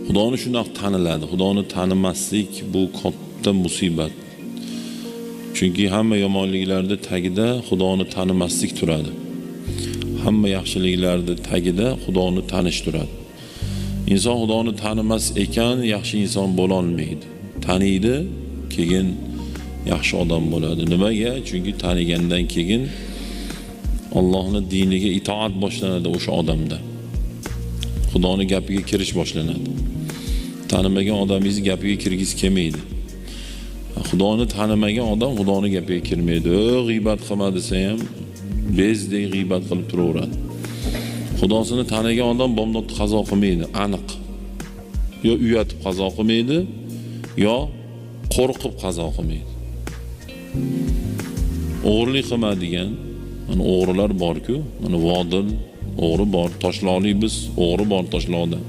Xudoni shundoq taniladi. Xudoni tanimaslik bu katta musibat. Chunki hamma yomonliklarda tagida Xudoni tanimaslik turadi. Hamma yaxshiliklarda tagida Xudoni tanish turadi. Inson Xudoni tanimas ekan, yaxshi inson bo'la olmaydi. Taniydi, keyin yaxshi odam bo'ladi. Nimaga? Chunki tanigandan keyin Allohning diniga itoat boshlanadi o'sha odamda. Xudoni gapiga kirish boshlanadi. Tanimagan odamingiz gapiga kirgisi kelmaydi. Xudoni tanimagan odam Xudoni gapiga kirmaydi. G'iybat qilma desa ham bezdek g'iybat qilib turaveradi. Xudosini tanigan odam bomdodni qazo qilmaydi, aniq. Yo uyatib qazo qilmaydi, yo qo'rqib qazo qilmaydi. O'g'irlik qilma degan, mana o'g'rilar bor-ku, mana vodil o'g'ri bor, toshloqlik biz o'g'ri bor toshloqda.